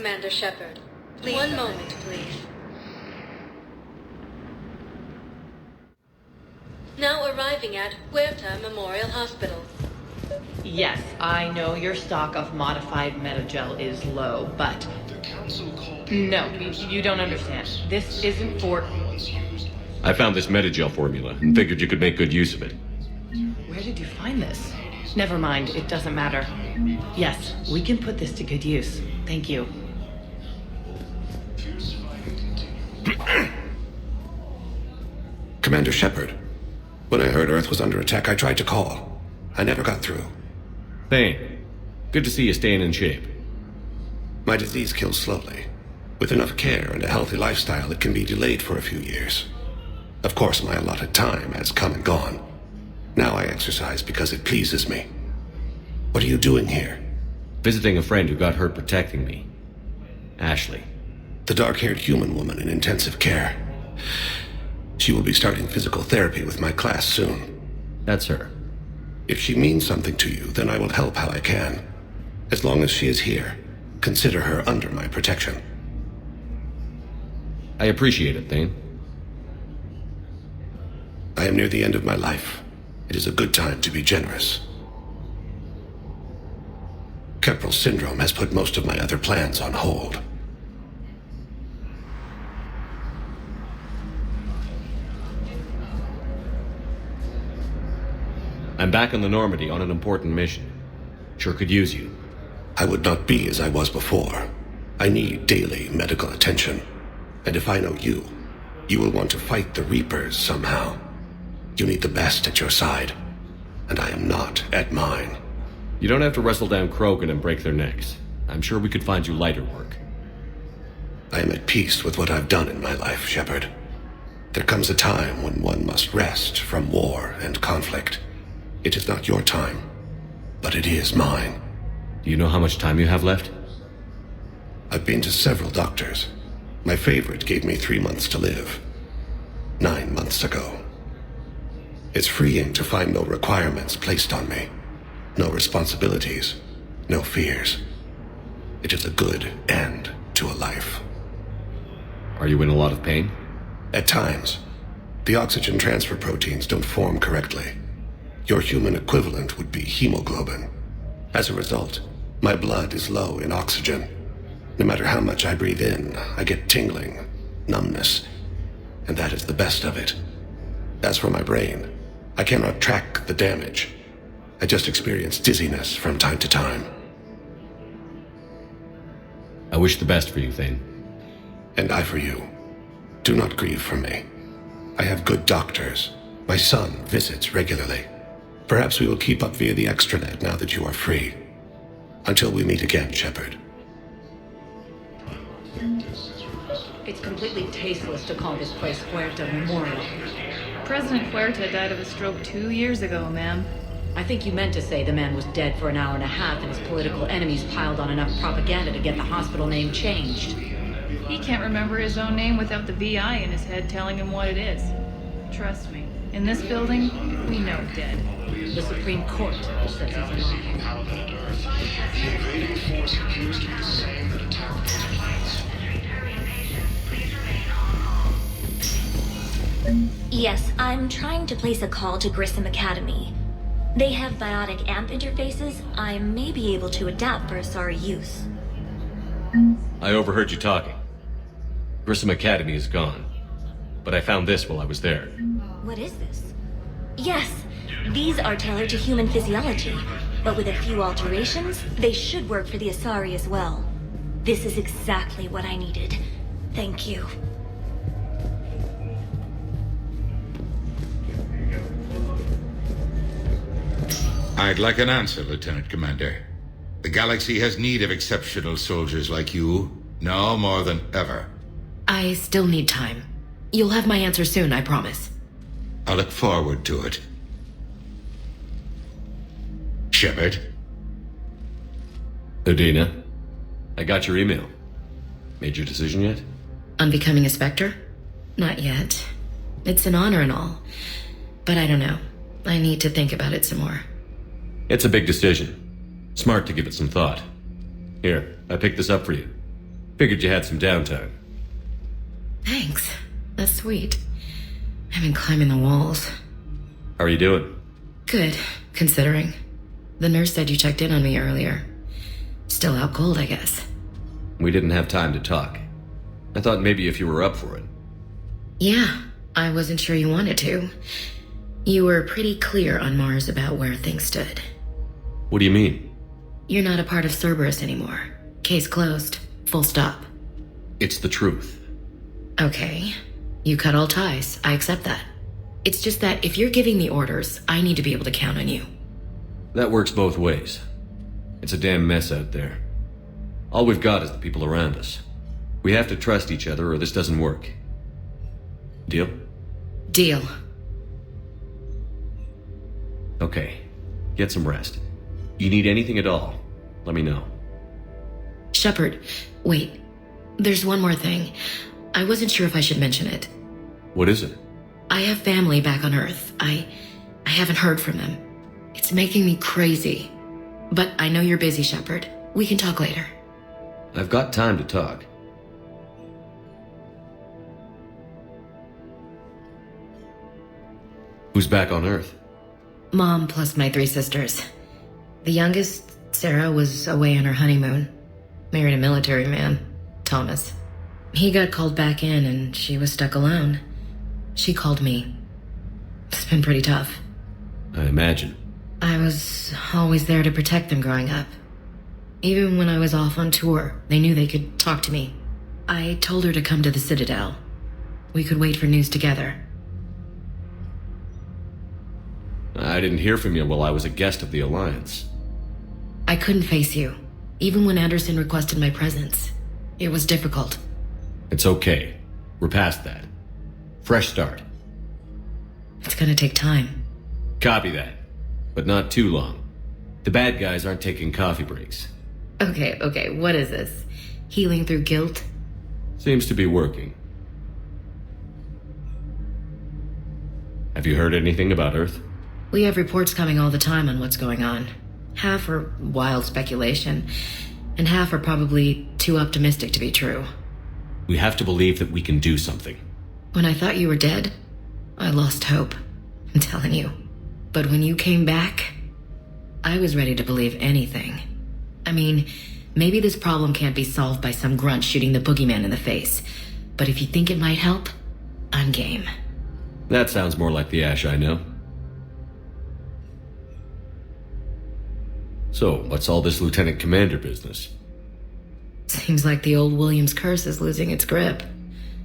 Commander Shepard. Please. One moment, please. Now arriving at Huerta Memorial Hospital. Yes, I know your stock of modified metagel is low, but... No, you don't understand. This isn't for... I found this metagel formula and figured you could make good use of it. Where did you find this? Never mind, it doesn't matter. Yes, we can put this to good use. Thank you. Commander Shepard, when I heard Earth was under attack, I tried to call. I never got through. Thane, good to see you staying in shape. My disease kills slowly. With enough care and a healthy lifestyle, it can be delayed for a few years. Of course, my allotted time has come and gone. Now I exercise because it pleases me. What are you doing here? Visiting a friend who got hurt protecting me. Ashley. The dark-haired human woman in intensive care. She will be starting physical therapy with my class soon. That's her. If she means something to you, then I will help how I can. As long as she is here, consider her under my protection. I appreciate it, Thane. I am near the end of my life. It is a good time to be generous. Keppel syndrome has put most of my other plans on hold. I'm back on the Normandy on an important mission. Sure could use you. I would not be as I was before. I need daily medical attention. And if I know you, you will want to fight the Reapers somehow. You need the best at your side, and I am not at mine. You don't have to wrestle down Krogan and break their necks. I'm sure we could find you lighter work. I am at peace with what I've done in my life, Shepard. There comes a time when one must rest from war and conflict. It is not your time, but it is mine. Do you know how much time you have left? I've been to several doctors. My favorite gave me 3 months to live. 9 months ago. It's freeing to find no requirements placed on me. No responsibilities. No fears. It is a good end to a life. Are you in a lot of pain? At times. The oxygen transfer proteins don't form correctly. Your human equivalent would be hemoglobin. As a result, my blood is low in oxygen. No matter how much I breathe in, I get tingling, numbness, and that is the best of it. As for my brain, I cannot track the damage. I just experience dizziness from time to time. I wish the best for you, Thane. And I for you. Do not grieve for me. I have good doctors. My son visits regularly. Perhaps we will keep up via the extranet now that you are free. Until we meet again, Shepard. It's completely tasteless to call this place Huerta Memorial. President Huerta died of a stroke 2 years ago, ma'am. I think you meant to say the man was dead for an hour and a half and his political enemies piled on enough propaganda to get the hospital name changed. He can't remember his own name without the VI in his head telling him what it is. Trust me, in this building, we know dead. The Supreme Court says he's alive. The invading force appears to be the same that attacked those planes. Yes, I'm trying to place a call to Grissom Academy. They have biotic AMP interfaces. I may be able to adapt for Asari use. I overheard you talking. Grissom Academy is gone. But I found this while I was there. What is this? Yes, these are tailored to human physiology, but with a few alterations, they should work for the Asari as well. This is exactly what I needed. Thank you. I'd like an answer, Lieutenant Commander. The galaxy has need of exceptional soldiers like you, now more than ever. I still need time. You'll have my answer soon, I promise. I look forward to it. Shepard? Udina, I got your email. Made your decision yet? On becoming a Spectre? Not yet. It's an honor and all. But I don't know. I need to think about it some more. It's a big decision. Smart to give it some thought. Here, I picked this up for you. Figured you had some downtime. Thanks. That's sweet. I've been climbing the walls. How are you doing? Good, considering. The nurse said you checked in on me earlier. Still out cold, I guess. We didn't have time to talk. I thought maybe if you were up for it. Yeah, I wasn't sure you wanted to. You were pretty clear on Mars about where things stood. What do you mean? You're not a part of Cerberus anymore. Case closed. Full stop. It's the truth. Okay. You cut all ties. I accept that. It's just that if you're giving me orders, I need to be able to count on you. That works both ways. It's a damn mess out there. All we've got is the people around us. We have to trust each other or this doesn't work. Deal? Deal. Okay. Get some rest. You need anything at all, let me know. Shepard, wait. There's one more thing. I wasn't sure if I should mention it. What is it? I have family back on Earth. I haven't heard from them. It's making me crazy. But I know you're busy, Shepard. We can talk later. I've got time to talk. Who's back on Earth? Mom plus my 3 sisters. The youngest, Sarah, was away on her honeymoon. Married a military man, Thomas. He got called back in and she was stuck alone. She called me. It's been pretty tough. I imagine. I was always there to protect them growing up. Even when I was off on tour, they knew they could talk to me. I told her to come to the Citadel. We could wait for news together. I didn't hear from you while I was a guest of the Alliance. I couldn't face you, even when Anderson requested my presence. It was difficult. It's okay. We're past that. Fresh start. It's gonna take time. Copy that. But not too long. The bad guys aren't taking coffee breaks. Okay, what is this? Healing through guilt? Seems to be working. Have you heard anything about Earth? We have reports coming all the time on what's going on. Half are wild speculation, and half are probably too optimistic to be true. We have to believe that we can do something. When I thought you were dead, I lost hope. I'm telling you. But when you came back, I was ready to believe anything. I mean, maybe this problem can't be solved by some grunt shooting the boogeyman in the face. But if you think it might help, I'm game. That sounds more like the Ash I know. So, what's all this Lieutenant Commander business? Seems like the old Williams curse is losing its grip.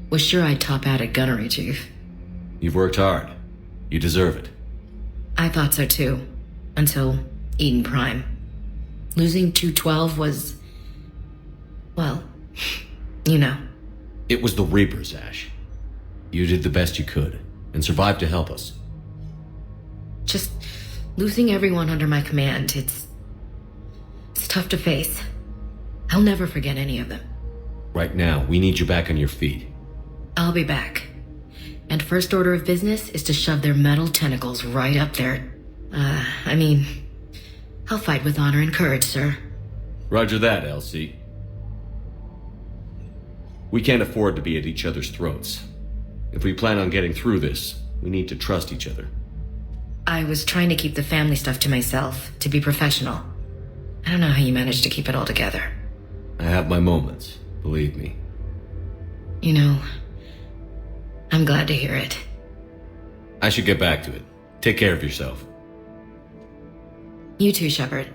Was sure I'd top out at gunnery, Chief. You've worked hard. You deserve it. I thought so too. Until Eden Prime. Losing 212 was... well, you know. It was the Reapers, Ash. You did the best you could, and survived to help us. Just losing everyone under my command, it's tough to face. I'll never forget any of them. Right now, we need you back on your feet. I'll be back. And first order of business is to shove their metal tentacles right up there. I'll fight with honor and courage, sir. Roger that, LC. We can't afford to be at each other's throats. If we plan on getting through this, we need to trust each other. I was trying to keep the family stuff to myself, to be professional. I don't know how you managed to keep it all together. I have my moments, believe me. You know, I'm glad to hear it. I should get back to it. Take care of yourself. You too, Shepard.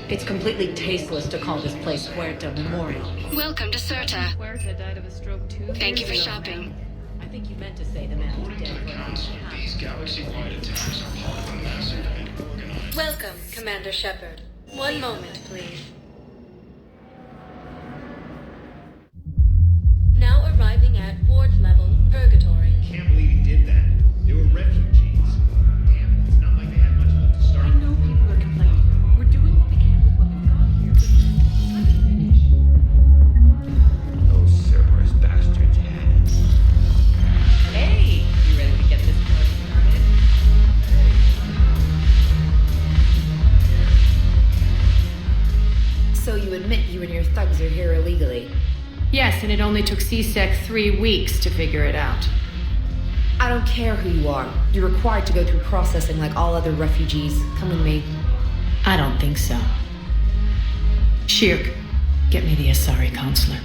It's completely tasteless to call this place Huerta Memorial. Welcome to Certa. Huerta died of a stroke 2 Thank you for years ago. shopping. I think you meant to say the man was According to dead. the Council, these galaxy-wide attacks are part of a massive and organized... Welcome, Commander Shepard. One moment, please. Now arriving at ward level purgatory. Can't believe he did that. They were refugees. Damn it, it's not like they had much left to start. I know people are drugs are here illegally. Yes, and it only took C-Sec 3 weeks to figure it out. I don't care who you are. You're required to go through processing like all other refugees. Come with me. I don't think so. Shirk, get me the Asari counselor.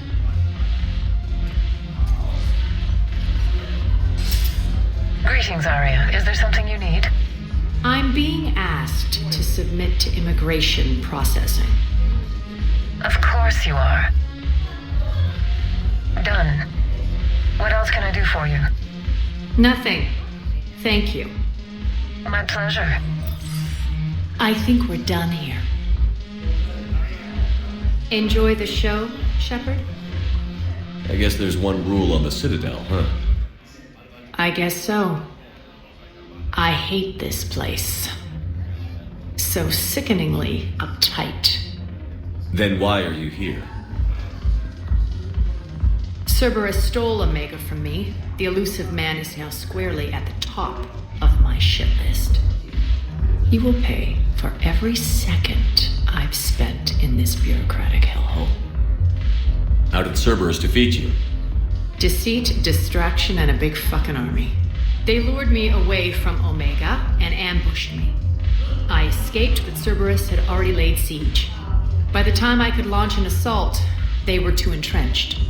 Greetings, Aria. Is there something you need? I'm being asked to submit to immigration processing. Of course you are. Done. What else can I do for you? Nothing. Thank you. My pleasure. I think we're done here. Enjoy the show, Shepard? I guess there's one rule on the Citadel, huh? I guess so. I hate this place. So sickeningly uptight. Then why are you here? Cerberus stole Omega from me. The elusive man is now squarely at the top of my shit list. He will pay for every second I've spent in this bureaucratic hellhole. How did Cerberus defeat you? Deceit, distraction, and a big fucking army. They lured me away from Omega and ambushed me. I escaped, but Cerberus had already laid siege. By the time I could launch an assault, they were too entrenched.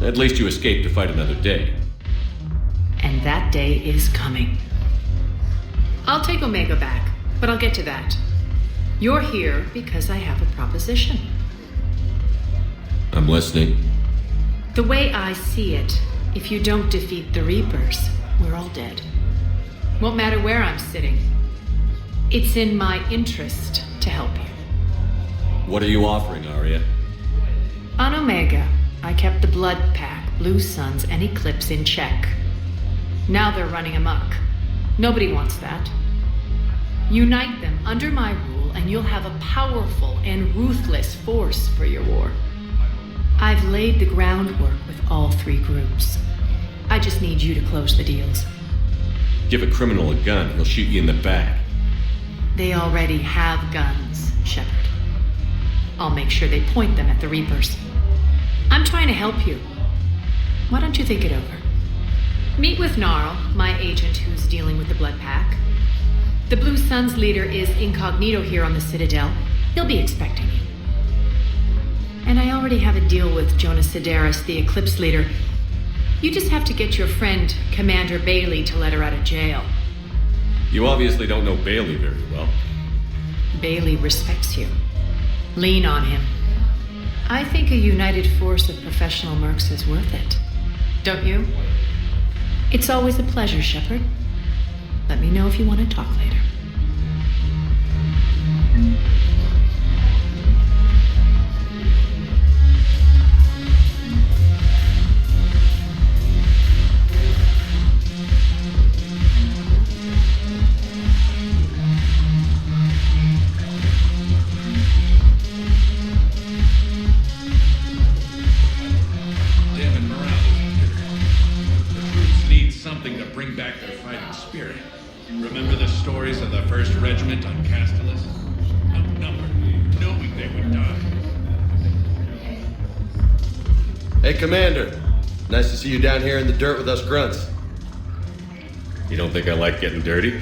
At least you escaped to fight another day. And that day is coming. I'll take Omega back, but I'll get to that. You're here because I have a proposition. I'm listening. The way I see it, if you don't defeat the Reapers, we're all dead. Won't matter where I'm sitting. It's in my interest to help you. What are you offering, Aria? On Omega, I kept the Blood Pack, Blue Suns, and Eclipse in check. Now they're running amok. Nobody wants that. Unite them under my rule, and you'll have a powerful and ruthless force for your war. I've laid the groundwork with all three groups. I just need you to close the deals. Give a criminal a gun, he'll shoot you in the back. They already have guns, Shepard. I'll make sure they point them at the Reapers. I'm trying to help you. Why don't you think it over? Meet with Gnarl, my agent who's dealing with the Blood Pack. The Blue Suns leader is incognito here on the Citadel. He'll be expecting you. And I already have a deal with Jonas Sidaris, the Eclipse leader. You just have to get your friend, Commander Bailey, to let her out of jail. You obviously don't know Bailey very well. Bailey respects you. Lean on him. I think a united force of professional mercs is worth it. Don't you? It's always a pleasure, Shepard. Let me know if you want to talk later. To bring back their fighting spirit. Remember the stories of the 1st Regiment on Castellus? Outnumbered, knowing they would die. Hey, Commander. Nice to see you down here in the dirt with us grunts. You don't think I like getting dirty?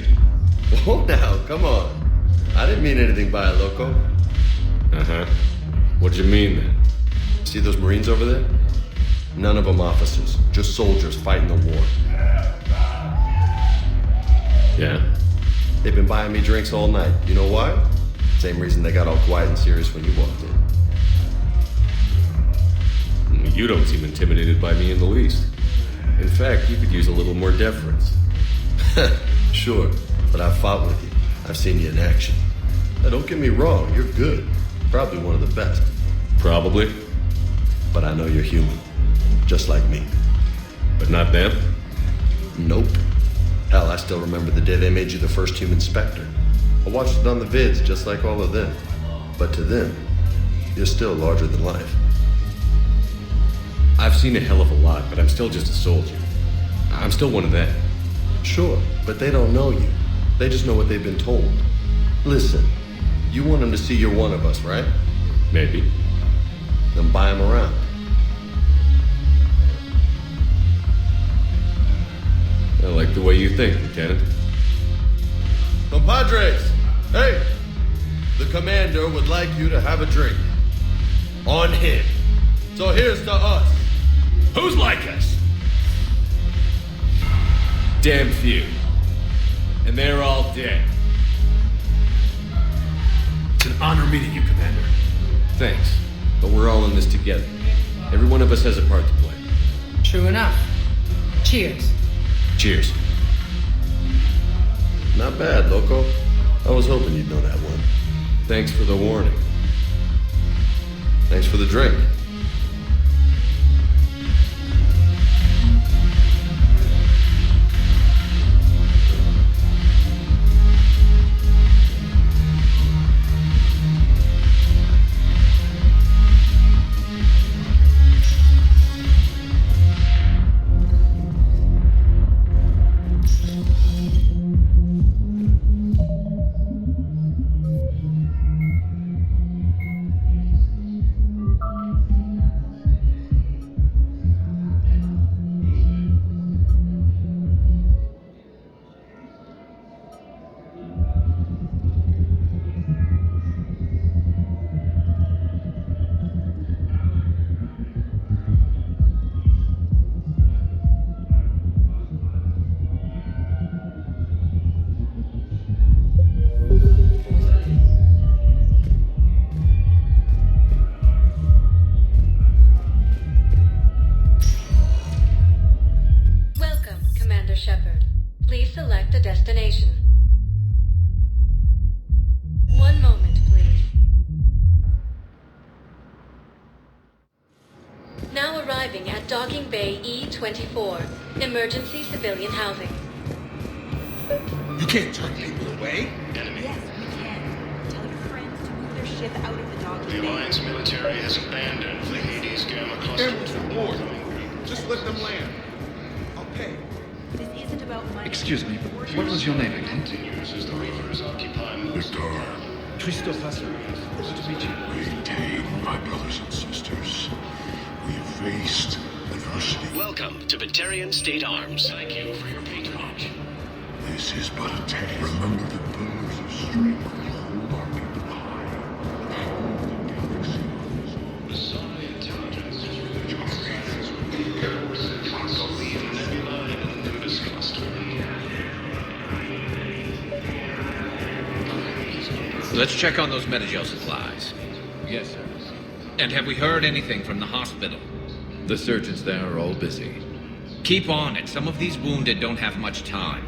Oh, now, come on. I didn't mean anything by it, loco. Uh-huh. What'd you mean, then? See those Marines over there? None of them officers, just soldiers fighting the war. Yeah? They've been buying me drinks all night. You know why? Same reason they got all quiet and serious when you walked in. You don't seem intimidated by me in the least. In fact, you could use a little more deference. Sure, but I've fought with you. I've seen you in action. Now, don't get me wrong, you're good. Probably one of the best. Probably. But I know you're human. Just like me. But not them? Nope. Hell, I still remember the day they made you the first human Spectre. I watched it on the vids, just like all of them. But to them, you're still larger than life. I've seen a hell of a lot, but I'm still just a soldier. I'm still one of them. Sure, but they don't know you. They just know what they've been told. Listen, you want them to see you're one of us, right? Maybe. then buy them around. I like the way you think, Lieutenant. Compadres! Hey! The commander would like you to have a drink. On him. So here's to us. Who's like us? Damn few. And they're all dead. It's an honor meeting you, Commander. Thanks. But we're all in this together. Every one of us has a part to play. True enough. Cheers. Cheers. Not bad, Loco. I was hoping you'd know that one. Thanks for the warning. Thanks for the drink. Welcome, Commander Shepard. Please select a destination. One moment, please. Now arriving at Docking Bay E-24, emergency civilian housing. You can't turn people away. Enemy. Yes, we can. Tell your friends to move their ship out of the docking The bay. Alliance military has abandoned the Hades Gamma cluster. There was a war. Just let them land. Okay. This isn't about money. Excuse me, what was your name again? Continues as the Reapers occupy most of the ground. Christopher. Good to meet you. Maintain, my brothers and sisters. We have faced adversity. Welcome to Batarian State Arms. Thank you for your patronage. This is but a test. Remember the pillars of strength that hold our people high. Hold the galaxy. Masonic intelligence. Believe nebula in the Nimbus cluster. Let's check on those Metagel supplies. Yes, sir. And have we heard anything from the hospital? The surgeons there are all busy. Keep on it. Some of these wounded don't have much time.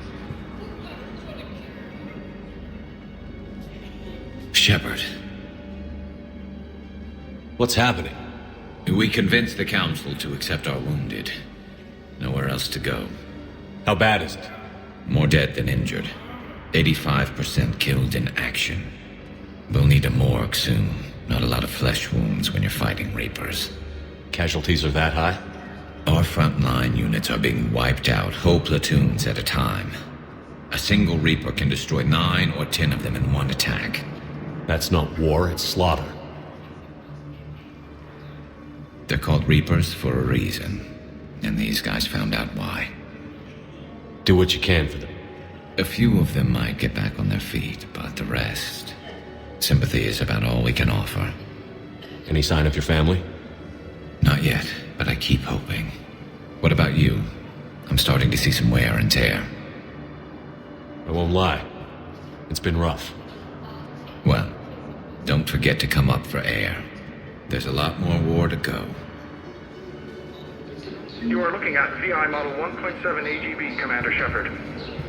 Shepard. What's happening? We convinced the Council to accept our wounded. Nowhere else to go. How bad is it? More dead than injured. 85% killed in action. We'll need a morgue soon. Not a lot of flesh wounds when you're fighting Reapers. Casualties are that high? Our frontline units are being wiped out, whole platoons at a time. A single Reaper can destroy 9 or 10 of them in one attack. That's not war, it's slaughter. They're called Reapers for a reason. And these guys found out why. Do what you can for them. A few of them might get back on their feet, but the rest... Sympathy is about all we can offer. Any sign of your family? Not yet, but I keep hoping. What about you? I'm starting to see some wear and tear. I won't lie. It's been rough. Well, don't forget to come up for air. There's a lot more war to go. You are looking at CI Model 1.7 AGB, Commander Shepard.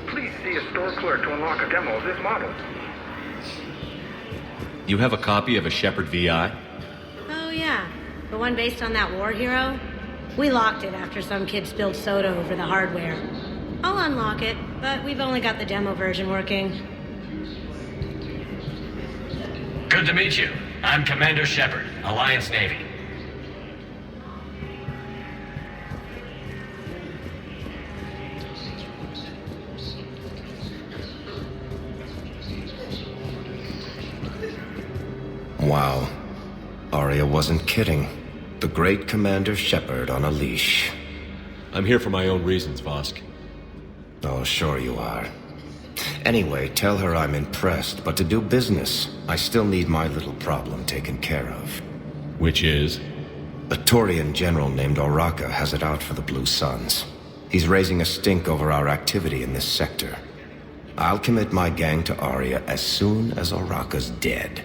Please see a store clerk to unlock a demo of this model. You have a copy of a Shepard VI? Oh, yeah. The one based on that war hero? We locked it after some kid spilled soda over the hardware. I'll unlock it, but we've only got the demo version working. Good to meet you. I'm Commander Shepard, Alliance Navy. Wow. Aria wasn't kidding. The great Commander Shepard on a leash. I'm here for my own reasons, Vosk. Oh, sure you are. Anyway, tell her I'm impressed, but to do business, I still need my little problem taken care of. Which is? A Turian general named Oraka has it out for the Blue Suns. He's raising a stink over our activity in this sector. I'll commit my gang to Aria as soon as Oraka's dead.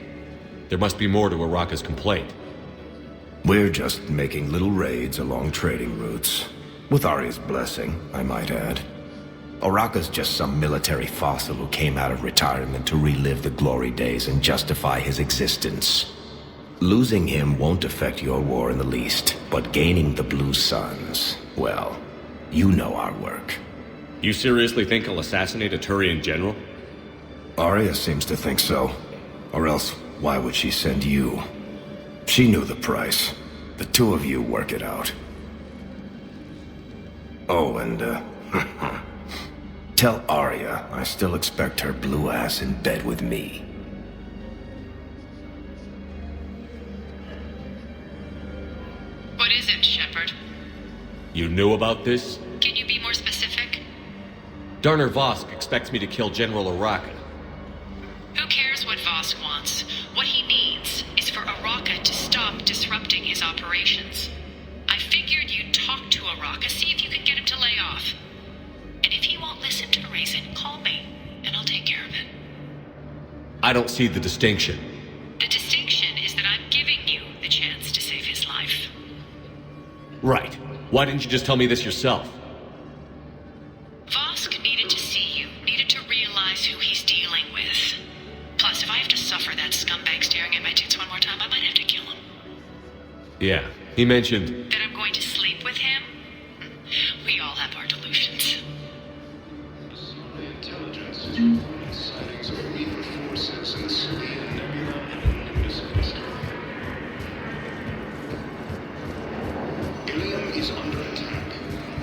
There must be more to Oraka's complaint. We're just making little raids along trading routes. With Aria's blessing, I might add. Oraka's just some military fossil who came out of retirement to relive the glory days and justify his existence. Losing him won't affect your war in the least, but gaining the Blue Suns, well, you know our work. You seriously think I'll assassinate a Turian general? Aria seems to think so. Or else, why would she send you? She knew the price. The two of you work it out. Oh, and, tell Aria I still expect her blue ass in bed with me. What is it, Shepard? You knew about this? Can you be more specific? Darner Vosk expects me to kill General Oraka. Who cares what Vosk wants? What he needs is for Oraka to stop disrupting his operations. I figured you'd talk to Oraka, see if you can get him to lay off. And if he won't listen to reason, call me, and I'll take care of it. I don't see the distinction. The distinction is that I'm giving you the chance to save his life. Right. Why didn't you just tell me this yourself? Vosk needed to see you, needed to realize who he's dealing with. Plus, if I have to suffer that scumbag staring at my tits one more time, I might have to kill him. Yeah, he mentioned... That I'm going to sleep with him? We all have our delusions. Sightings of Reaper forces in the Sirian Nebula and Nimbus cluster. Ilium is under attack.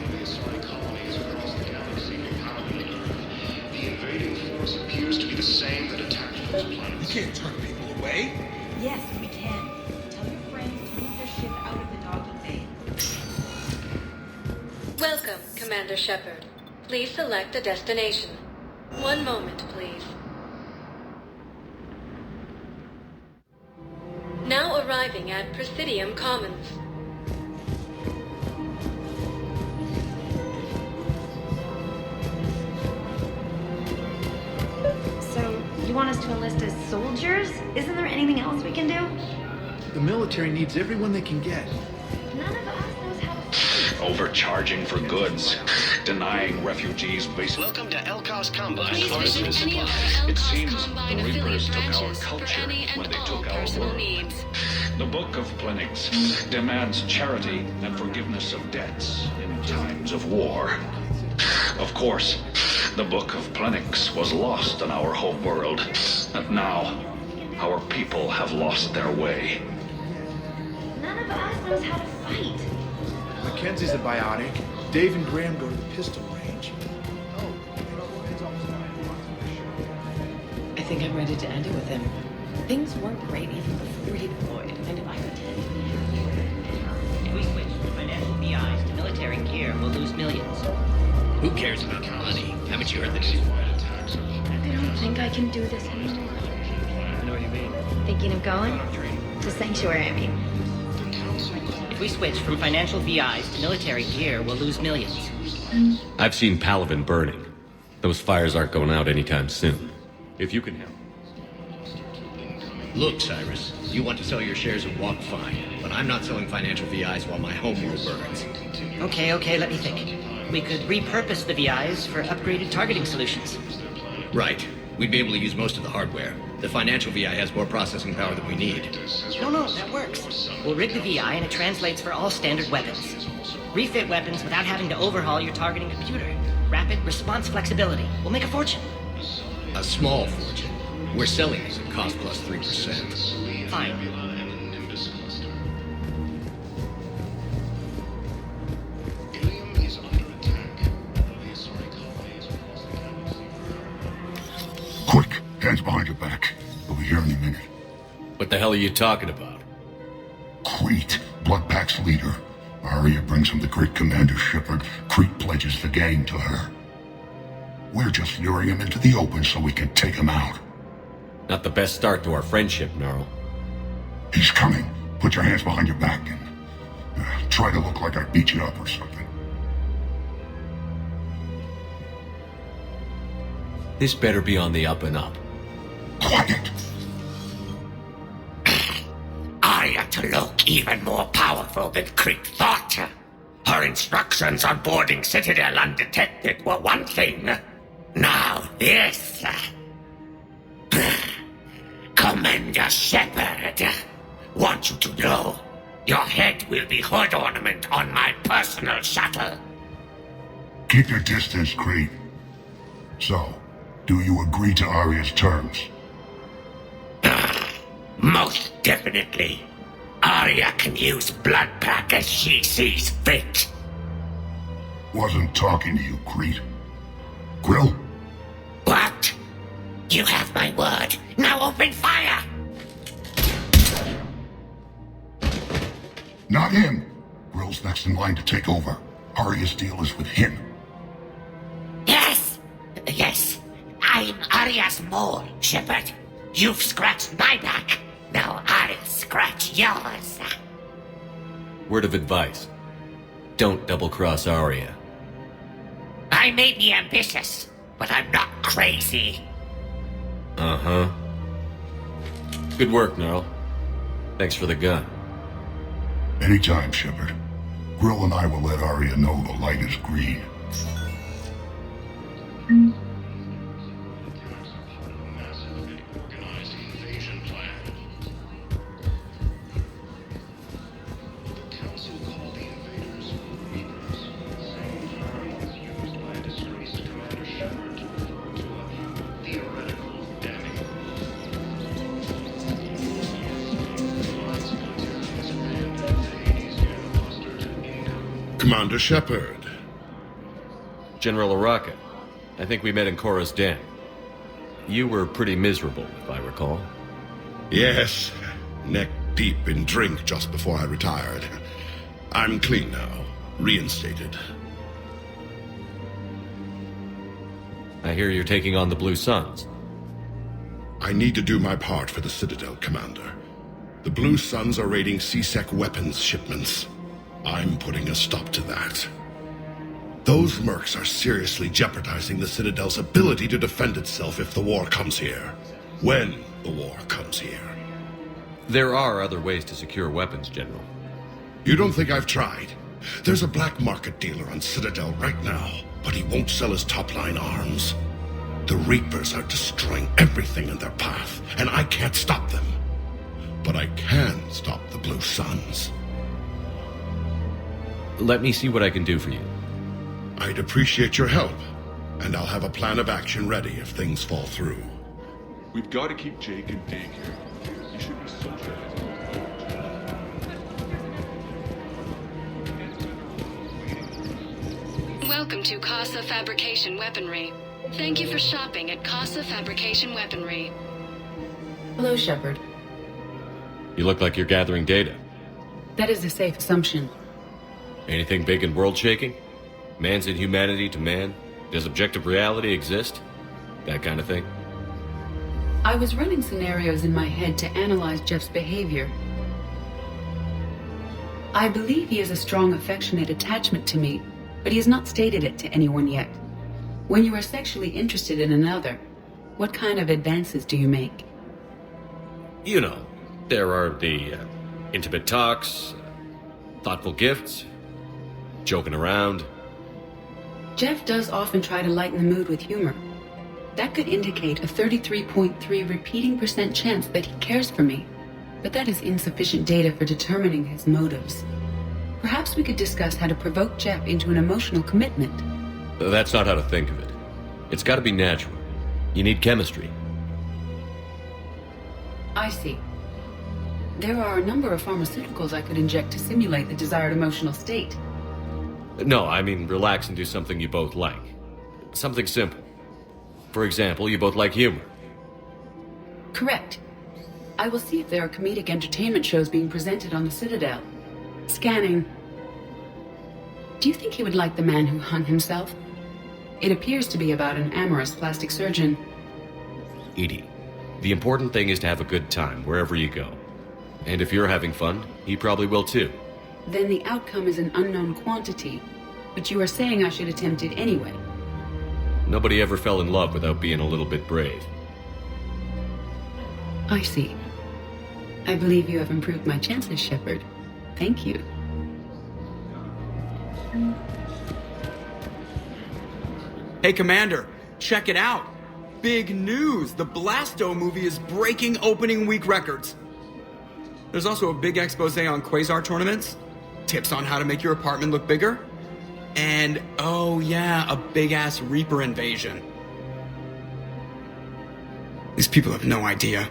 The Asari colonies across the galaxy are pounding Earth. The invading force appears to be the same that attacked those planets. You can't turn people away. Yes, we can. Tell your friends to move their ship out of the docking bay. Welcome, Commander Shepard. Please select a destination. One moment, please. Now arriving at Presidium Commons. So, you want us to enlist as soldiers? Isn't there anything else we can do? The military needs everyone they can get. None of us knows how to fight. Overcharging for goods, denying refugees basic... Welcome to Elkos Combine. Please Arsenal visit any of supplies. our It Elkos seems Combine the affiliate Reapers took our branches for culture any when and they all took our personal world. needs. The Book of Plenix demands charity and forgiveness of debts in times of war. Of course, the Book of Plenix was lost in our home world, and now our people have lost their way. None of us knows how to fight. Mackenzie's a biotic. Dave and Graham go to the pistol range. I think I'm ready to end it with him. Things weren't great even before he deployed, and if I pretend to be happy... If we switch from financial VIs to military gear, we'll lose millions. Who cares about the money? Haven't you heard the news? I don't think I can do this anymore. I know what you mean. Thinking of going? To Sanctuary, I mean. If we switch from financial VIs to military gear, we'll lose millions. I've seen Palavin burning. Those fires aren't going out anytime soon. If you can help. Look, Cyrus, you want to sell your shares of Walk fine, but I'm not selling financial VIs while my homeworld burns. Okay, let me think. We could repurpose the VIs for upgraded targeting solutions. Right. We'd be able to use most of the hardware. The financial VI has more processing power than we need. No, that works. We'll rig the VI and it translates for all standard weapons. Refit weapons without having to overhaul your targeting computer. Rapid response flexibility. We'll make a fortune. A small fortune. We're selling these at cost plus 3%. Fine. Quick, hands behind your back. We'll be here in a minute. What the hell are you talking about? Crete. Blood packs Aria brings him the great Commander Shepard, Crete pledges the gang to her. We're just luring him into the open so we can take him out. Not the best start to our friendship, Gnarl. He's coming. Put your hands behind your back and try to look like I beat you up or something. This better be on the up and up. Quiet! Aria to look even more powerful than Crete thought. Her instructions on boarding Citadel undetected were one thing. Now this. Commander Shepard, want you to know, your head will be hood ornament on my personal shuttle. Keep your distance, Crete. So, do you agree to Aria's terms? Most definitely. Aria can use blood pack as she sees fit. Wasn't talking to you, Crete. Grill? What? You have my word. Now open fire! Not him. Grill's next in line to take over. Aria's deal is with him. Yes! Yes. I'm Aria's mole, Shepard. You've scratched my back. Now I'll scratch yours. Word of advice. Don't double-cross Aria. I may be ambitious, but I'm not crazy. Uh-huh. Good work, Gnarl. Thanks for the gun. Anytime, Shepard. Grill and I will let Aria know the light is green. Commander Shepard. General Aria. I think we met in Korra's den. You were pretty miserable, if I recall. Yes. Neck deep in drink just before I retired. I'm clean now. Reinstated. I hear you're taking on the Blue Suns. I need to do my part for the Citadel, Commander. The Blue Suns are raiding C-Sec weapons shipments. I'm putting a stop to that. Those mercs are seriously jeopardizing the Citadel's ability to defend itself if the war comes here. When the war comes here. There are other ways to secure weapons, General. You don't think I've tried? There's a black market dealer on Citadel right now, but he won't sell his top-line arms. The Reapers are destroying everything in their path, and I can't stop them. But I can stop the Blue Suns. Let me see what I can do for you. I'd appreciate your help, and I'll have a plan of action ready if things fall through. We've got to keep Jake and Dig here. He should be socializing. Welcome to Casa Fabrication Weaponry. Thank you for shopping at Casa Fabrication Weaponry. Hello, Shepard. You look like you're gathering data. That is a safe assumption. Anything big and world-shaking? Man's inhumanity to man? Does objective reality exist? That kind of thing? I was running scenarios in my head to analyze Jeff's behavior. I believe he has a strong affectionate attachment to me, but he has not stated it to anyone yet. When you are sexually interested in another, what kind of advances do you make? You know, there are the intimate talks, thoughtful gifts, joking around. Jeff does often try to lighten the mood with humor. That could indicate a 33.3 repeating % chance that he cares for me, but that is insufficient data for determining his motives. Perhaps we could discuss how to provoke Jeff into an emotional commitment. That's not how to think of it. It's got to be natural. You need chemistry. I see. There are a number of pharmaceuticals I could inject to simulate the desired emotional state. No, I mean relax and do something you both like. Something simple. For example, you both like humor. Correct. I will see if there are comedic entertainment shows being presented on the Citadel. Scanning. Do you think he would like the man who hung himself? It appears to be about an amorous plastic surgeon. EDI, the important thing is to have a good time wherever you go. And if you're having fun, he probably will too. Then the outcome is an unknown quantity. But you are saying I should attempt it anyway. Nobody ever fell in love without being a little bit brave. I see. I believe you have improved my chances, Shepard. Thank you. Hey, Commander, check it out. Big news! The Blasto movie is breaking opening week records. There's also a big expose on Quasar tournaments, tips on how to make your apartment look bigger, and, oh yeah, a big-ass Reaper invasion. These people have no idea.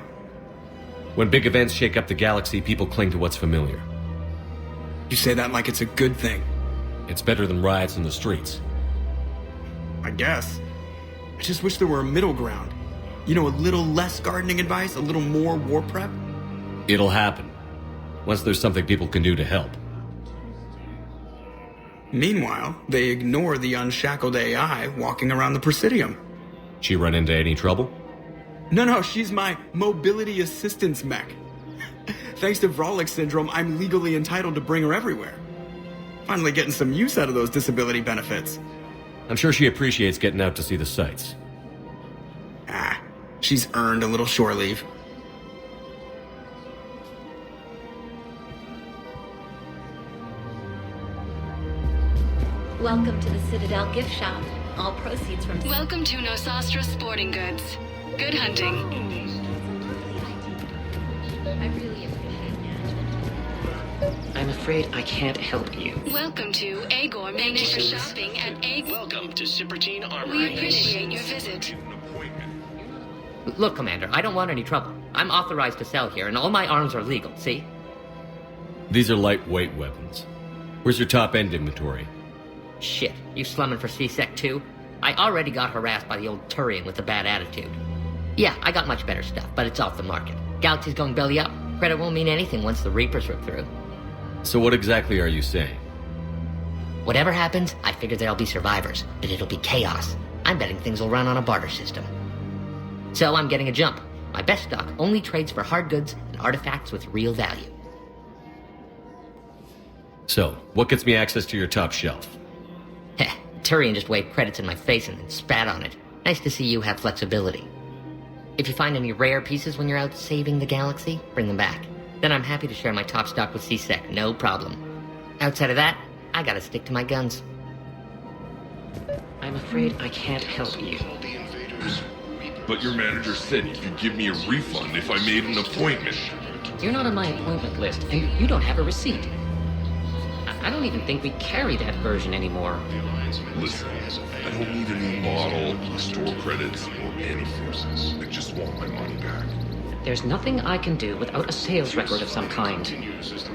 When big events shake up the galaxy, people cling to what's familiar. You say that like it's a good thing. It's better than riots in the streets. I guess. I just wish there were a middle ground. You know, a little less gardening advice, a little more war prep. It'll happen. Once there's something people can do to help. Meanwhile, they ignore the unshackled AI walking around the Presidium. She run into any trouble? No, she's my mobility assistance mech. Thanks to Vrolic syndrome, I'm legally entitled to bring her everywhere. Finally getting some use out of those disability benefits. I'm sure she appreciates getting out to see the sights. She's earned a little shore leave. Welcome to the Citadel gift shop. All proceeds from... Welcome to Nosastra Sporting Goods. Good hunting. I really appreciate it. I'm afraid I can't help you. Welcome to Agor Munitions. Thank you for shopping at Agor. Welcome to Sippertine Armory. We appreciate your visit. Look, Commander, I don't want any trouble. I'm authorized to sell here, and all my arms are legal, see? These are lightweight weapons. Where's your top-end inventory? Shit, you slumming for C-Sec too? I already got harassed by the old Turian with a bad attitude. Yeah, I got much better stuff, but it's off the market. Galaxy's going belly up. Credit won't mean anything once the Reapers rip through. So what exactly are you saying? Whatever happens, I figure there'll be survivors, but it'll be chaos. I'm betting things will run on a barter system. So I'm getting a jump. My best stock only trades for hard goods and artifacts with real value. So, what gets me access to your top shelf? Heh, Turian just waved credits in my face and then spat on it. Nice to see you have flexibility. If you find any rare pieces when you're out saving the galaxy, bring them back. Then I'm happy to share my top stock with C-Sec, no problem. Outside of that, I gotta stick to my guns. I'm afraid I can't help you. But your manager said he could give me a refund if I made an appointment. You're not on my appointment list, and you don't have a receipt. I don't even think we carry that version anymore. Listen, I don't need a new model, store credits, or anything. I just want my money back. There's nothing I can do without a sales record of some kind.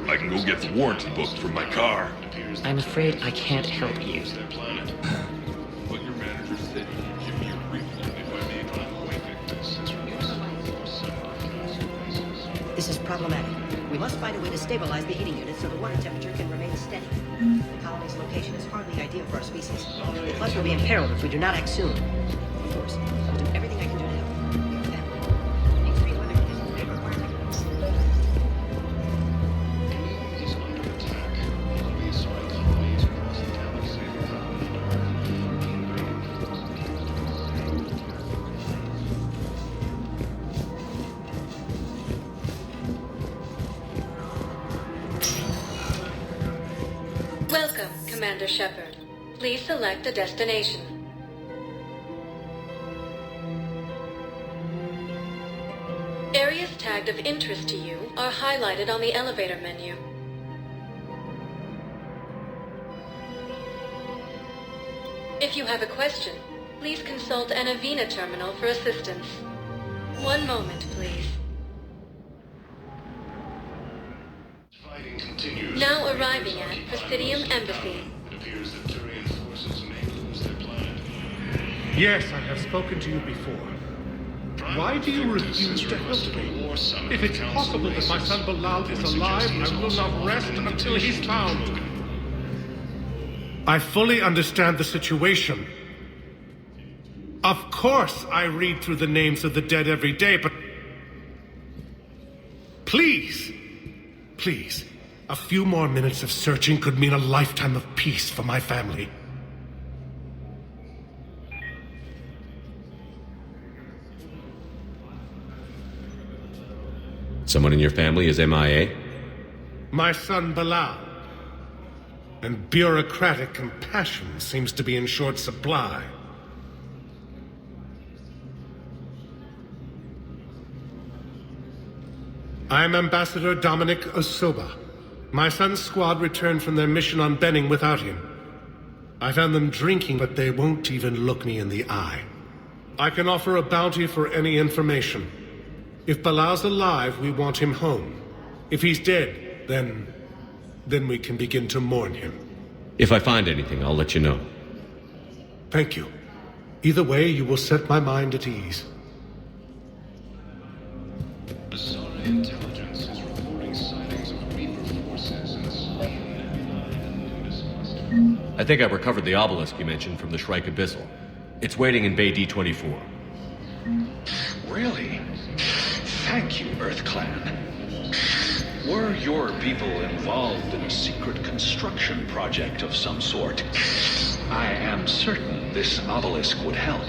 I can go get the warranty book from my car. I'm afraid I can't help you. But your manager said he could give me a refund if I made an appointment. This is problematic. We must find a way to stabilize the heating unit so the water temperature can remain steady. The colony's location is hardly ideal for our species. The Plus will be imperiled if we do not act soon. Of course, I will do everything I can do to help. Your family. Extreme weather conditions may require He's under attack. Obvious colonies across the galaxy. Welcome, Commander Shepard. Please select a destination. Areas tagged of interest to you are highlighted on the elevator menu. If you have a question, please consult an Avena terminal for assistance. One moment, please. Now arriving at Presidium Embassy. It appears that Turian forces may lose their planet. Yes, I have spoken to you before. Why do you refuse to help me? If it's possible that my son Bilal is alive, I will not rest until he's found. I fully understand the situation. Of course I read through the names of the dead every day, but... Please, a few more minutes of searching could mean a lifetime of peace for my family. Someone in your family is MIA? My son Bilal. And bureaucratic compassion seems to be in short supply. I'm Ambassador Dominic Osoba. My son's squad returned from their mission on Benning without him. I found them drinking, but they won't even look me in the eye. I can offer a bounty for any information. If Bilal's alive, we want him home. If he's dead, then we can begin to mourn him. If I find anything, I'll let you know. Thank you. Either way, you will set my mind at ease. Bizarre intelligence is reporting sightings of Reaper forces in the sky. I think I recovered the obelisk you mentioned from the Shrike Abyssal. It's waiting in Bay D-24. Really? Thank you, Earth Clan. Were your people involved in a secret construction project of some sort? I am certain this obelisk would help.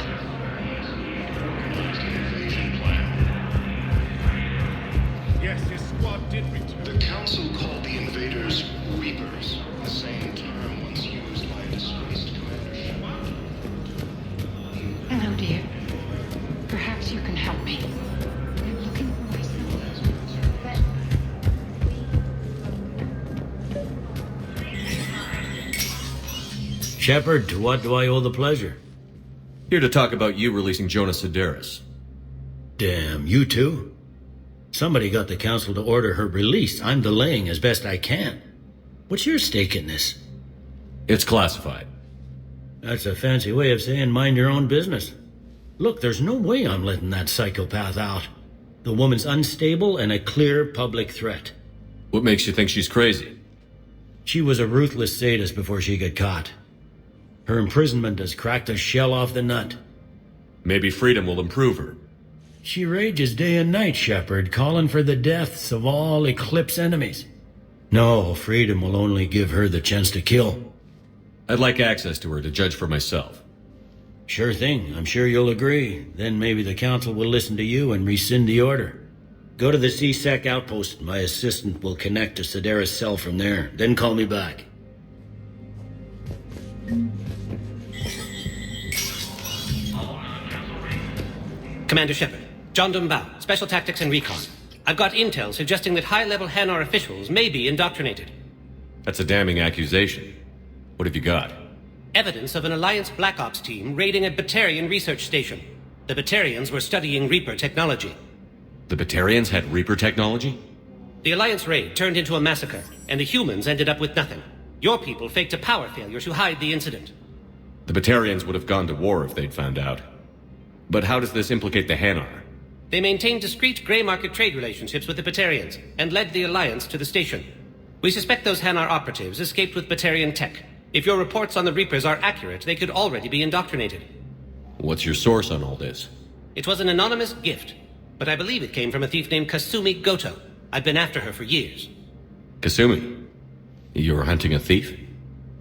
Yes, his squad did return. The Council called the invaders Reapers, the same term once used by a disgraced Commander Shepard. Hello, dear. Perhaps you can help me. I'm looking for my son. Shepard, to what do I owe the pleasure? Here to talk about you releasing Jonas Sedaris. Damn, you too? Somebody got the Council to order her release. I'm delaying as best I can. What's your stake in this? It's classified. That's a fancy way of saying mind your own business. Look, there's no way I'm letting that psychopath out. The woman's unstable and a clear public threat. What makes you think she's crazy? She was a ruthless sadist before she got caught. Her imprisonment has cracked the shell off the nut. Maybe freedom will improve her. She rages day and night, Shepard, calling for the deaths of all Eclipse enemies. No, freedom will only give her the chance to kill. I'd like access to her to judge for myself. Sure thing. I'm sure you'll agree. Then maybe the Council will listen to you and rescind the order. Go to the CSEC outpost. My assistant will connect to Sedaris' cell from there. Then call me back. Commander Shepard, John Dumbao, Special Tactics and Recon. I've got intel suggesting that high-level Hanar officials may be indoctrinated. That's a damning accusation. What have you got? Evidence of an Alliance Black Ops team raiding a Batarian research station. The Batarians were studying Reaper technology. The Batarians had Reaper technology? The Alliance raid turned into a massacre, and the humans ended up with nothing. Your people faked a power failure to hide the incident. The Batarians would have gone to war if they'd found out. But how does this implicate the Hanar? They maintained discreet gray market trade relationships with the Batarians, and led the Alliance to the station. We suspect those Hanar operatives escaped with Batarian tech. If your reports on the Reapers are accurate, they could already be indoctrinated. What's your source on all this? It was an anonymous gift, but I believe it came from a thief named Kasumi Goto. I've been after her for years. Kasumi? You're hunting a thief?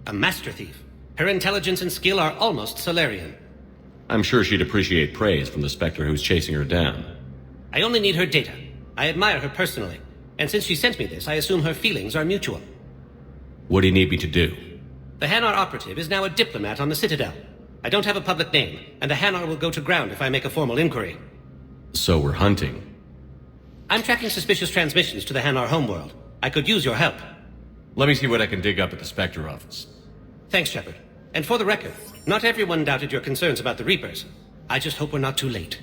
A master thief. Her intelligence and skill are almost Solarian. I'm sure she'd appreciate praise from the Spectre who's chasing her down. I only need her data. I admire her personally, and since she sent me this, I assume her feelings are mutual. What do you need me to do? The Hanar operative is now a diplomat on the Citadel. I don't have a public name, and the Hanar will go to ground if I make a formal inquiry. So we're hunting. I'm tracking suspicious transmissions to the Hanar homeworld. I could use your help. Let me see what I can dig up at the Spectre office. Thanks, Shepard. And for the record, not everyone doubted your concerns about the Reapers. I just hope we're not too late.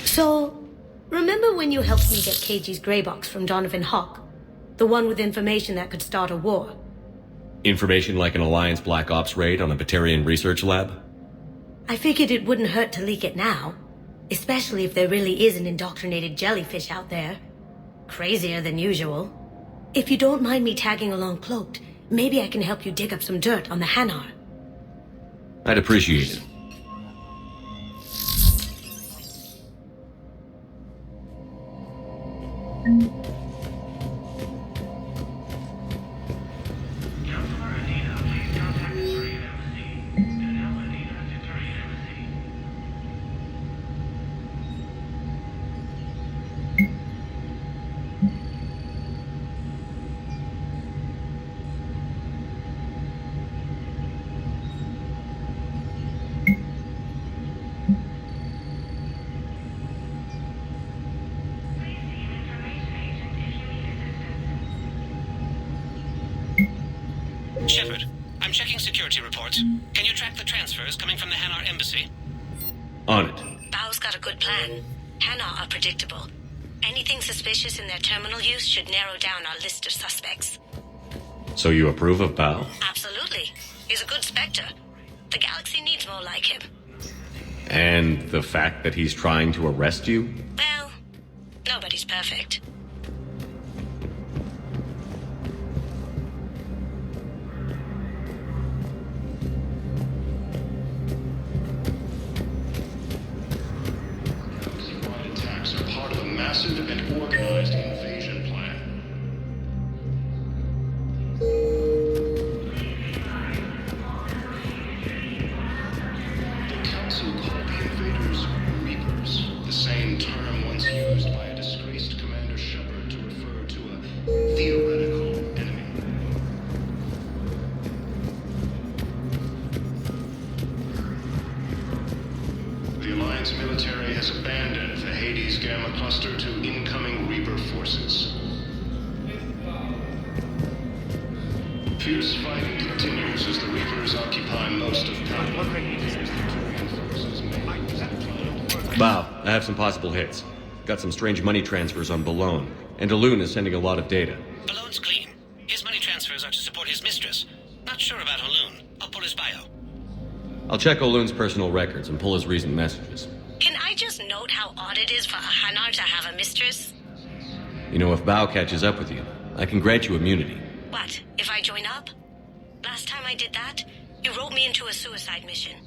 So, remember when you helped me get KG's grey box from Donovan Hawk? The one with information that could start a war? Information like an Alliance Black Ops raid on a Batarian research lab? I figured it wouldn't hurt to leak it now. Especially if there really is an indoctrinated jellyfish out there. Crazier than usual. If you don't mind me tagging along cloaked, maybe I can help you dig up some dirt on the Hanar. I'd appreciate it. Shepard, I'm checking security reports. Can you track the transfers coming from the Hanar embassy? On it. Bao's got a good plan. Hanar are predictable. Anything suspicious in their terminal use should narrow down our list of suspects. So you approve of Bao? Absolutely. He's a good Spectre. The galaxy needs more like him. And the fact that he's trying to arrest you? Well, nobody's perfect. Attacks are part of a massive and organized invasion plan. The Council called the invaders Reapers, the same term once used by a disgraced Commander Shepard to refer to a theoretical enemy. The Alliance military has abandoned the Hades Gamma Cluster to incoming Reaper forces. Fierce fighting continues as the Reapers occupy most of Bao, I have some possible hits. Got some strange money transfers on Balone, and Alun is sending a lot of data. Balone's clean. His money transfers are to support his mistress. Not sure about Alun. I'll pull his bio. I'll check Olun's personal records and pull his recent messages. Can I just note how odd it is for a Hanar to have a mistress? You know, if Bao catches up with you, I can grant you immunity. What, if I join up? Last time I did that, you wrote me into a suicide mission.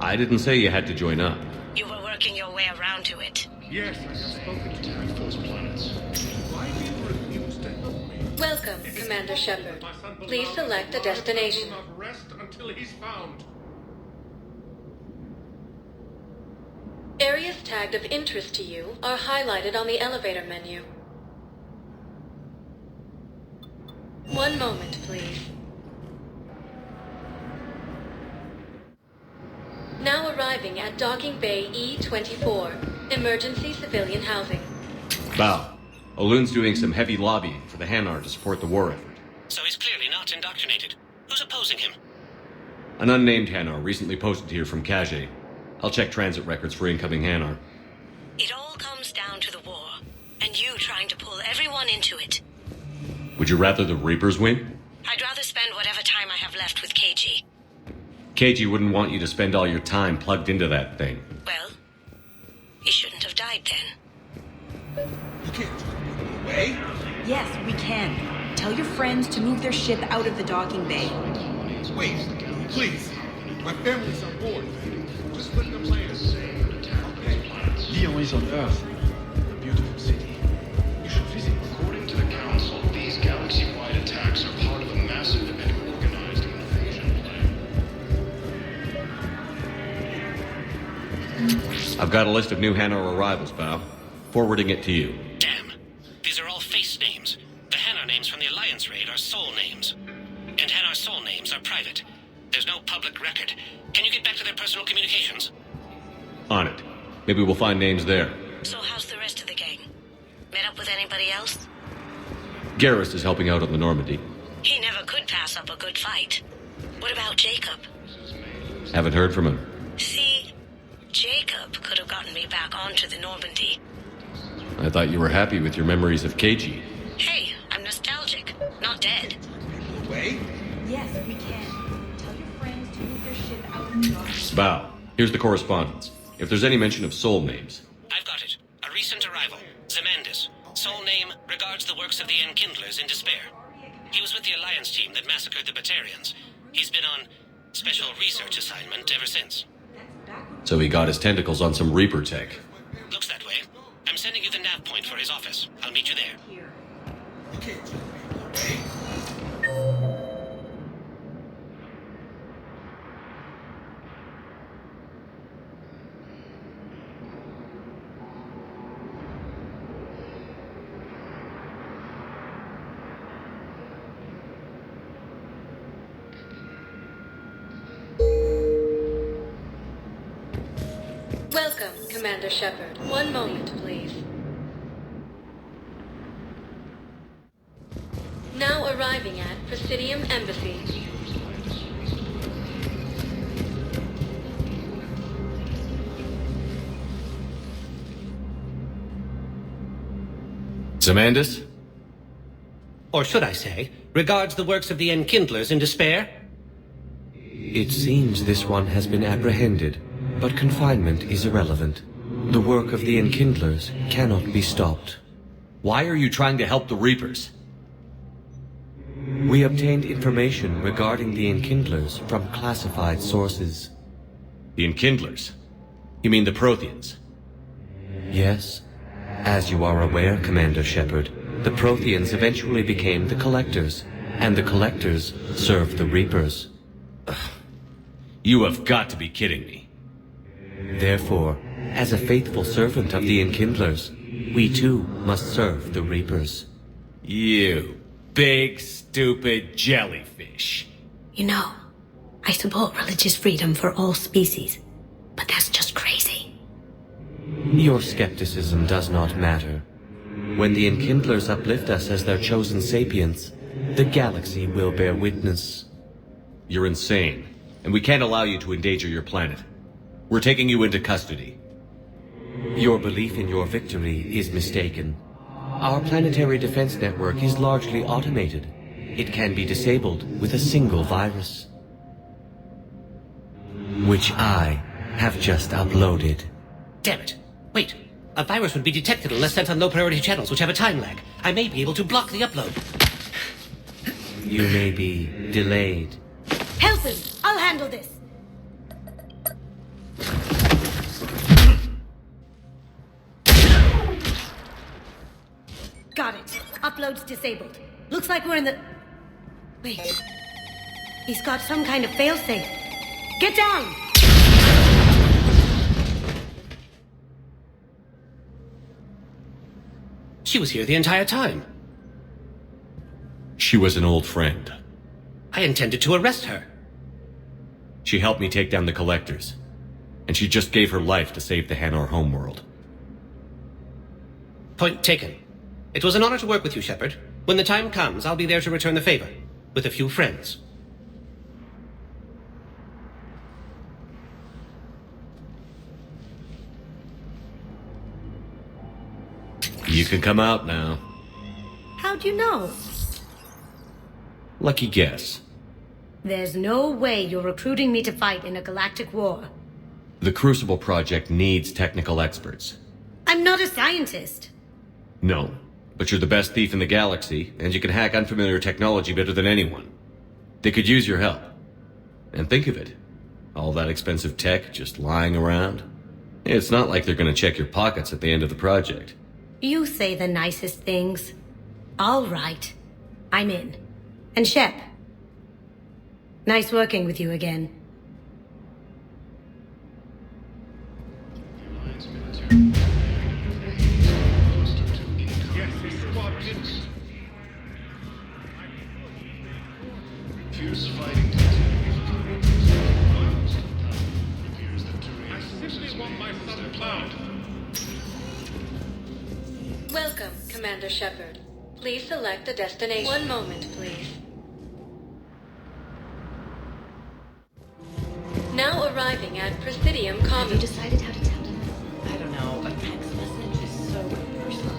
I didn't say you had to join up. You were working your way around to it. Yes, I have spoken to attack those planets. Why do you refuse to help me? Welcome, Commander Shepard. Please select a destination. Not rest until he's found. Areas tagged of interest to you are highlighted on the elevator menu. One moment, please. Now arriving at Docking Bay E-24, Emergency Civilian Housing. Bao, Olun's doing some heavy lobbying for the Hanar to support the war effort. So he's clearly not indoctrinated. Who's opposing him? An unnamed Hanar recently posted here from Kage. I'll check transit records for incoming Hanar. It all comes down to the war, and you trying to pull everyone into it. Would you rather the Reapers win? I'd rather spend whatever time I have left with KG. KG wouldn't want you to spend all your time plugged into that thing. Well, he shouldn't have died then. You can't just put him away. Yes, we can. Tell your friends to move their ship out of the docking bay. Wait, please. My family's on board. Just let them land. Okay. Lyon is on Earth. A beautiful city. You should visit. According to the Council, these galaxy-wide attacks are part of a massive and organized invasion plan. I've got a list of new Hanar arrivals, Bao. Forwarding it to you. Damn. These are all face names. The Hanar names from the Alliance raid are soul names. And Hanar soul names are private. There's no public record. Can you get back to their personal communications? On it. Maybe we'll find names there. So how's the rest of the gang? Met up with anybody else? Garrus is helping out on the Normandy. He never could pass up a good fight. What about Jacob? Haven't heard from him. See, Jacob could have gotten me back onto the Normandy. I thought you were happy with your memories of KG. Hey, I'm nostalgic, not dead. Away? Yes, we can. Tell your friends to move their ship out of the docking bay. Bao, here's the correspondence. If there's any mention of soul names. I've got it. A recent arrival. Zemandis. Soul name regards the works of the Enkindlers in despair. He was with the Alliance team that massacred the Batarians. He's been on special research assignment ever since. So he got his tentacles on some Reaper tech. Looks that way. I'm sending you the nav point for his office. I'll meet you there. Welcome, Commander Shepard. One moment, please. Now arriving at Presidium Embassy. Zamandis? Or should I say, regards the works of the Enkindlers in despair? It seems this one has been apprehended, but confinement is irrelevant. The work of the Enkindlers cannot be stopped. Why are you trying to help the Reapers? We obtained information regarding the Enkindlers from classified sources. The Enkindlers? You mean the Protheans? Yes. As you are aware, Commander Shepard, the Protheans eventually became the Collectors, and the Collectors served the Reapers. You have got to be kidding me. Therefore, as a faithful servant of the Enkindlers, we too must serve the Reapers. You big, stupid jellyfish. You know, I support religious freedom for all species, but that's just crazy. Your skepticism does not matter. When the Enkindlers uplift us as their chosen sapients, the galaxy will bear witness. You're insane, and we can't allow you to endanger your planet. We're taking you into custody. Your belief in your victory is mistaken. Our planetary defense network is largely automated. It can be disabled with a single virus, which I have just uploaded. Damn it. Wait. A virus would be detected unless sent on low-priority channels, which have a time lag. I may be able to block the upload. You may be delayed. Help him! I'll handle this! Got it. Upload's disabled. Looks like we're in the... Wait. He's got some kind of failsafe. Get down! She was here the entire time. She was an old friend. I intended to arrest her. She helped me take down the Collectors. And she just gave her life to save the Hanar homeworld. Point taken. It was an honor to work with you, Shepard. When the time comes, I'll be there to return the favor. With a few friends. You can come out now. How'd you know? Lucky guess. There's no way you're recruiting me to fight in a galactic war. The Crucible Project needs technical experts. I'm not a scientist. No, but you're the best thief in the galaxy, and you can hack unfamiliar technology better than anyone. They could use your help. And think of it. All that expensive tech just lying around. It's not like they're gonna check your pockets at the end of the project. You say the nicest things. All right. I'm in. And Shep. Nice working with you again. Fierce fighting Welcome, Commander Shepard. Please select a destination. One moment, please. Now arriving at Presidium Commons. Have you decided how to tell him? I don't know. A text message is so personal.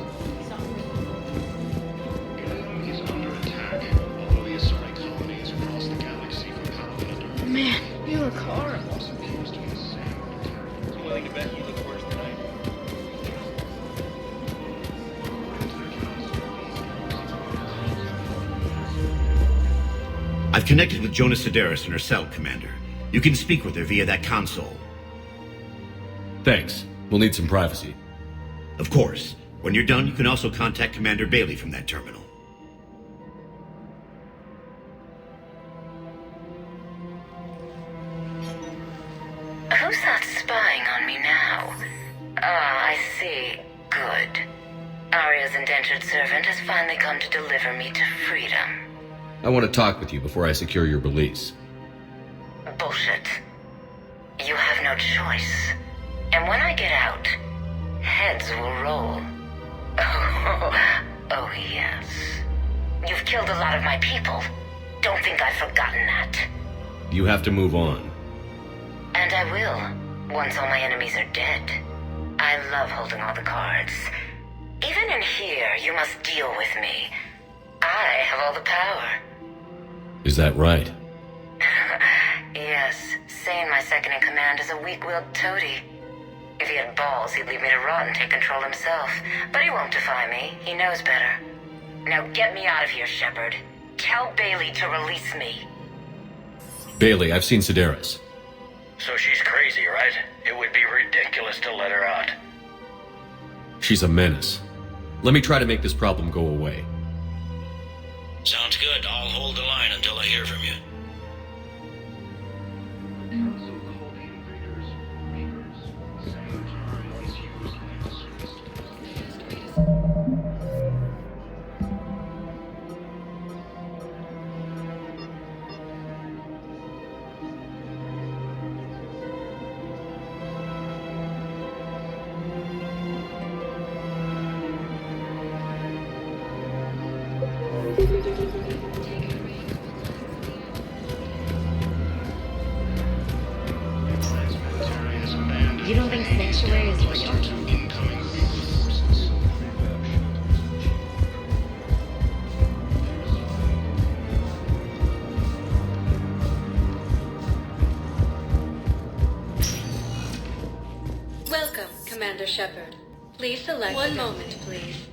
He's under attack, although the assault colonies across the galaxy from Paladin. Man, you look horrible. I'm willing to bet you look worse than I do. I've connected with Jonas Sedaris in her cell, Commander. You can speak with her via that console. Thanks. We'll need some privacy. Of course. When you're done, you can also contact Commander Bailey from that terminal. Who's that spying on me now? Ah, I see. Good. Aria's indentured servant has finally come to deliver me to freedom. I want to talk with you before I secure your release. Bullshit. You have no choice. And when I get out, heads will roll. Oh, yes. You've killed a lot of my people. Don't think I've forgotten that. You have to move on. And I will, once all my enemies are dead. I love holding all the cards. Even in here, you must deal with me. I have all the power. Is that right? Yes, Sane, my second-in-command, is a weak-willed toady. If he had balls, he'd leave me to rot and take control himself. But he won't defy me. He knows better. Now get me out of here, Shepard. Tell Bailey to release me. Bailey, I've seen Sedaris. So she's crazy, right? It would be ridiculous to let her out. She's a menace. Let me try to make this problem go away. Sounds good. I'll hold the line until I hear from you. You don't think Sanctuary is real? Welcome, Commander Shepard. Please select... One moment, please.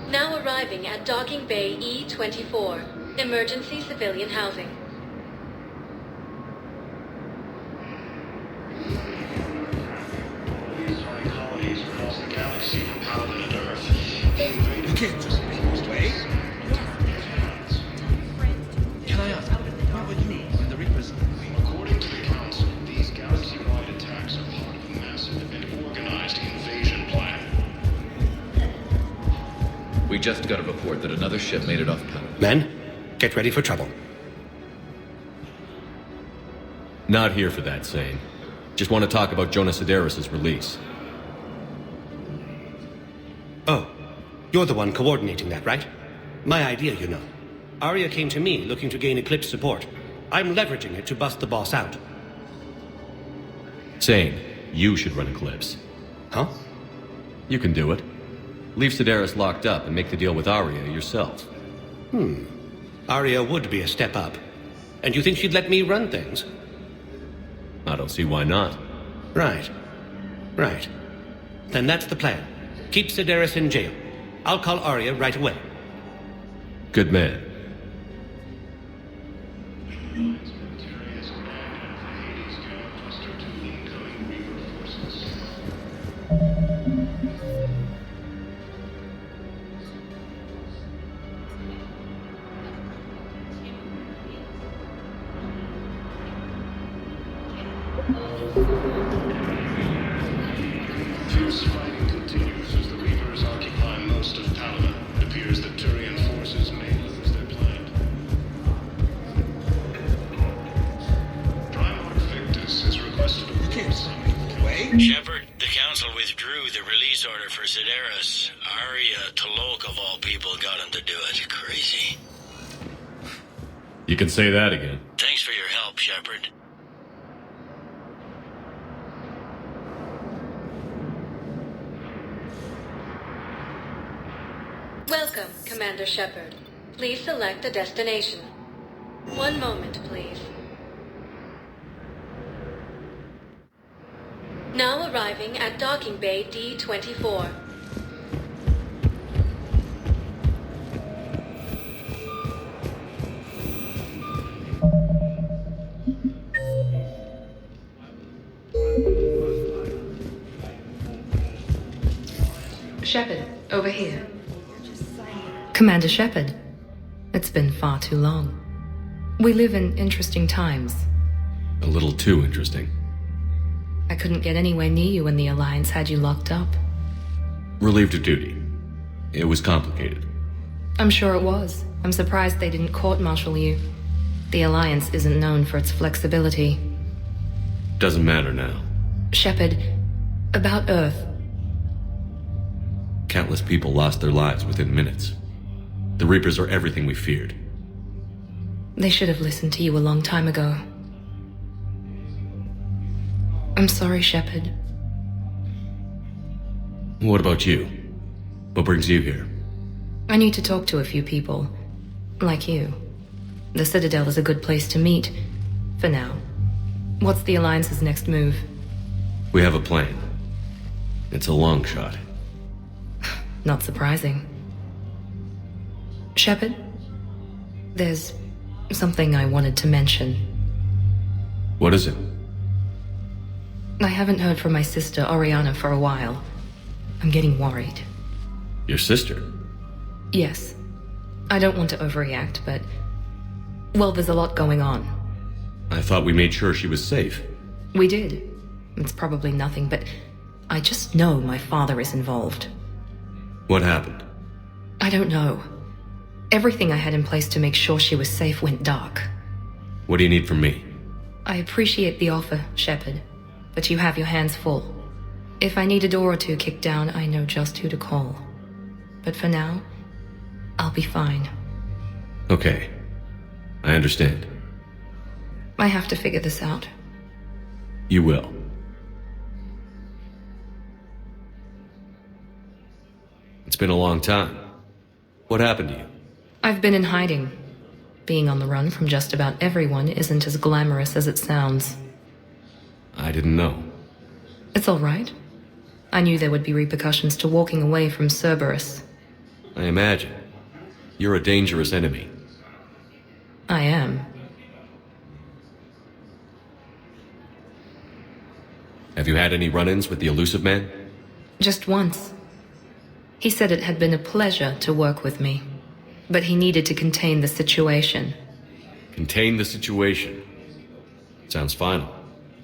Now arriving at Docking Bay E-24, Emergency Civilian Housing. Colonies across the galaxy from Paladin and Earth. The invaders... You can't just make this way. Can I ask, where were you when the Reapers... According to the Council, these galaxy-wide attacks are part of a massive and organized invasion plan. We just got a report that another ship made it off planet. Men, get ready for trouble. Not here for that, Sane. Just want to talk about Jonas Sedaris' release. Oh, you're the one coordinating that, right? My idea, you know. Aria came to me looking to gain Eclipse support. I'm leveraging it to bust the boss out. Sane, you should run Eclipse. Huh? You can do it. Leave Sedaris locked up and make the deal with Aria yourself. Aria would be a step up. And you think she'd let me run things? I don't see why not. Right. Then that's the plan. Keep Sedaris in jail. I'll call Aria right away. Good man. Fierce fighting continues as the Reapers occupy most of Paladin. It appears that Turian forces may lose their plan. Primarch Victus has requested a Shepard, the Council withdrew the release order for Sedaris. Aria Talok, of all people, got him to do it. Crazy. You can say that again. Thanks for your help, Shepard. Welcome, Commander Shepard. Please select a destination. One moment, please. Now arriving at Docking Bay D-24. Shepard, over here. Commander Shepard, it's been far too long. We live in interesting times. A little too interesting. I couldn't get anywhere near you when the Alliance had you locked up. Relieved of duty. It was complicated. I'm sure it was. I'm surprised they didn't court-martial you. The Alliance isn't known for its flexibility. Doesn't matter now. Shepard, about Earth. Countless people lost their lives within minutes. The Reapers are everything we feared. They should have listened to you a long time ago. I'm sorry, Shepard. What about you? What brings you here? I need to talk to a few people. Like you. The Citadel is a good place to meet. For now. What's the Alliance's next move? We have a plan. It's a long shot. Not surprising. Shepard? There's something I wanted to mention. What is it? I haven't heard from my sister, Ariana, for a while. I'm getting worried. Your sister? Yes. I don't want to overreact, but... well, there's a lot going on. I thought we made sure she was safe. We did. It's probably nothing, but I just know my father is involved. What happened? I don't know. Everything I had in place to make sure she was safe went dark. What do you need from me? I appreciate the offer, Shepard, but you have your hands full. If I need a door or two kicked down, I know just who to call. But for now, I'll be fine. Okay. I understand. I have to figure this out. You will. It's been a long time. What happened to you? I've been in hiding. Being on the run from just about everyone isn't as glamorous as it sounds. I didn't know. It's all right. I knew there would be repercussions to walking away from Cerberus. I imagine. You're a dangerous enemy. I am. Have you had any run-ins with the Elusive Man? Just once. He said it had been a pleasure to work with me, but he needed to contain the situation. Contain the situation. Sounds final.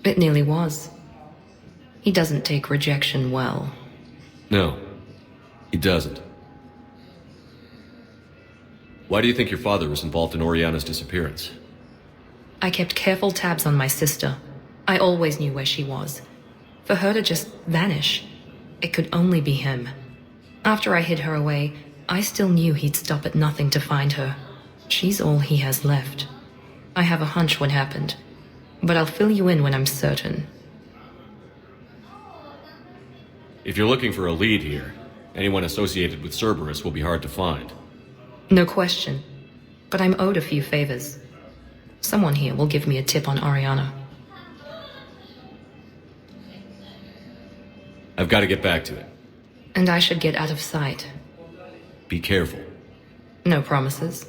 It nearly was. He doesn't take rejection well. No, he doesn't. Why do you think your father was involved in Oriana's disappearance? I kept careful tabs on my sister. I always knew where she was. For her to just vanish, it could only be him. After I hid her away, I still knew he'd stop at nothing to find her. She's all he has left. I have a hunch what happened, but I'll fill you in when I'm certain. If you're looking for a lead here, anyone associated with Cerberus will be hard to find. No question, but I'm owed a few favors. Someone here will give me a tip on Ariana. I've got to get back to it. And I should get out of sight. Be careful. No promises.